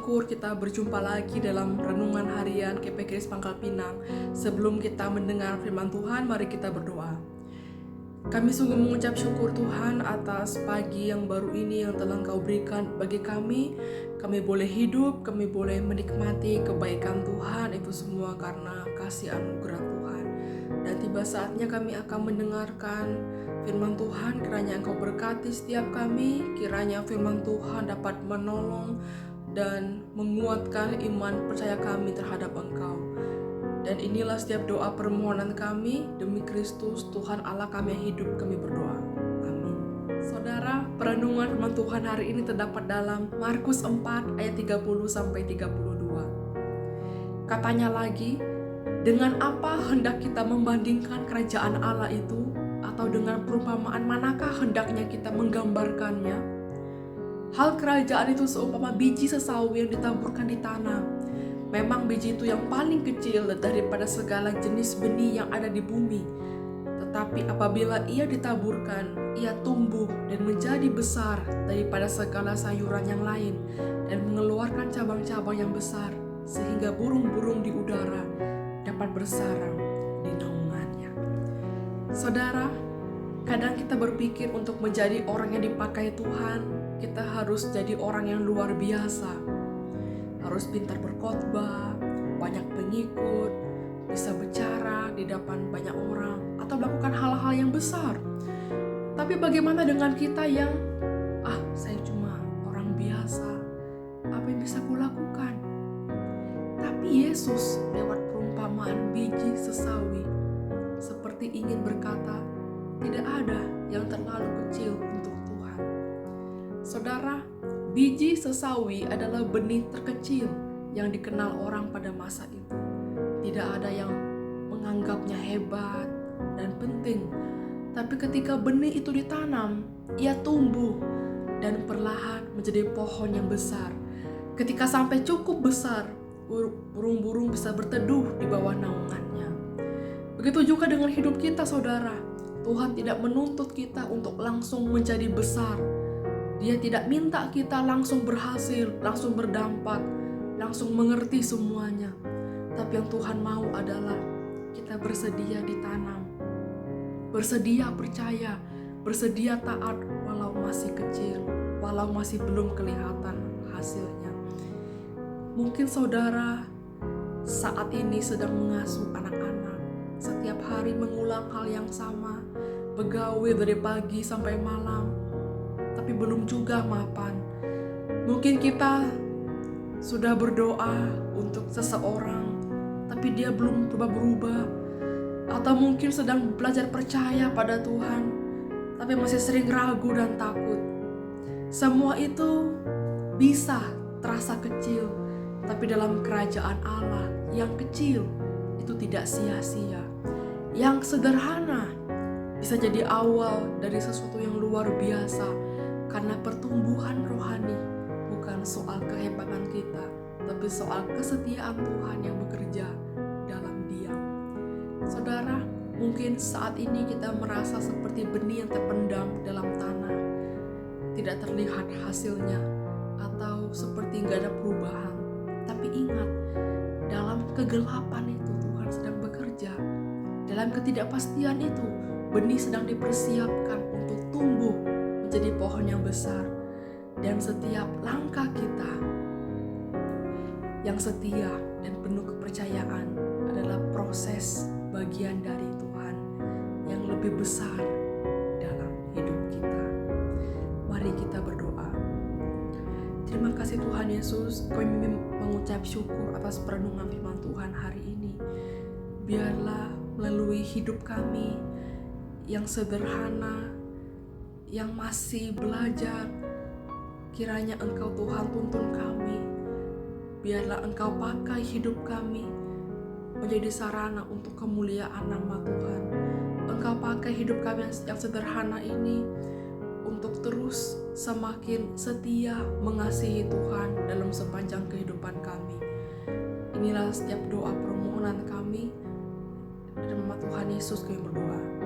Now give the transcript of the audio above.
syukur kita berjumpa lagi dalam renungan harian KP Pangkal Pinang. Sebelum kita mendengar firman Tuhan, mari kita berdoa. Kami sungguh mengucap syukur Tuhan atas pagi yang baru ini yang telah Engkau berikan bagi kami. Kami boleh hidup, kami boleh menikmati kebaikan Tuhan, itu semua karena kasih anugerah Tuhan. Dan tiba saatnya kami akan mendengarkan firman Tuhan. Kiranya Engkau berkati setiap kami, kiranya firman Tuhan dapat menolong dan menguatkan iman percaya kami terhadap Engkau. Dan inilah setiap doa permohonan kami, demi Kristus Tuhan Allah kami yang hidup, kami berdoa. Amin. Saudara, perenungan firman Tuhan hari ini terdapat dalam Markus 4 ayat 30-32. Katanya lagi, dengan apa hendak kita membandingkan kerajaan Allah itu? Atau dengan perumpamaan manakah hendaknya kita menggambarkannya? Hal kerajaan itu seumpama biji sesawi yang ditaburkan di tanah. Memang biji itu yang paling kecil daripada segala jenis benih yang ada di bumi. Tetapi apabila ia ditaburkan, ia tumbuh dan menjadi besar daripada segala sayuran yang lain dan mengeluarkan cabang-cabang yang besar, sehingga burung-burung di udara dapat bersarang di naungannya. Saudara, kadang kita berpikir untuk menjadi orang yang dipakai Tuhan, kita harus jadi orang yang luar biasa. Harus pintar berkhotbah, banyak pengikut, bisa bicara di depan banyak orang, atau melakukan hal-hal yang besar. Tapi bagaimana dengan kita yang, saya cuma orang biasa, apa yang bisa kulakukan? Tapi Yesus lewat perumpamaan biji sesawi, seperti ingin berkata, tidak ada yang terlalu kecil untuk Tuhan. Saudara, biji sesawi adalah benih terkecil yang dikenal orang pada masa itu. Tidak ada yang menganggapnya hebat dan penting. Tapi ketika benih itu ditanam, ia tumbuh dan perlahan menjadi pohon yang besar. Ketika sampai cukup besar, burung-burung bisa berteduh di bawah naungannya. Begitu juga dengan hidup kita, saudara. Tuhan tidak menuntut kita untuk langsung menjadi besar. Dia tidak minta kita langsung berhasil, langsung berdampak, langsung mengerti semuanya. Tapi yang Tuhan mau adalah kita bersedia ditanam, bersedia percaya, bersedia taat walau masih kecil, walau masih belum kelihatan hasilnya. Mungkin saudara saat ini sedang mengasuh anak-anak, setiap hari mengulang hal yang sama, begawe dari pagi sampai malam, tapi belum juga mapan. Mungkin kita sudah berdoa untuk seseorang, tapi dia belum berubah. Atau mungkin sedang belajar percaya pada Tuhan, tapi masih sering ragu dan takut. Semua itu bisa terasa kecil, tapi dalam kerajaan Allah yang kecil itu tidak sia-sia. Yang sederhana bisa jadi awal dari sesuatu yang luar biasa, karena pertumbuhan rohani bukan soal kehebatan kita, tapi soal kesetiaan Tuhan yang bekerja dalam diam. Saudara, mungkin saat ini kita merasa seperti benih yang terpendam dalam tanah, tidak terlihat hasilnya, atau seperti nggak ada perubahan. Tapi ingat, dalam kegelapan itu Tuhan sedang bekerja. Dalam ketidakpastian itu, benih sedang dipersiapkan untuk tumbuh menjadi pohon yang besar. Dan setiap langkah kita yang setia dan penuh kepercayaan adalah proses bagian dari Tuhan yang lebih besar dalam hidup kita. Mari kita berdoa. Terima kasih Tuhan Yesus, kami mengucap syukur atas perenungan firman Tuhan hari ini. Biarlah melalui hidup kami yang sederhana, yang masih belajar, kiranya Engkau Tuhan tuntun kami. Biarlah Engkau pakai hidup kami menjadi sarana untuk kemuliaan nama Tuhan. Engkau pakai hidup kami yang sederhana ini untuk terus semakin setia mengasihi Tuhan dalam sepanjang kehidupan kami. Inilah setiap doa permohonan kami. Dalam nama Tuhan Yesus kami berdoa.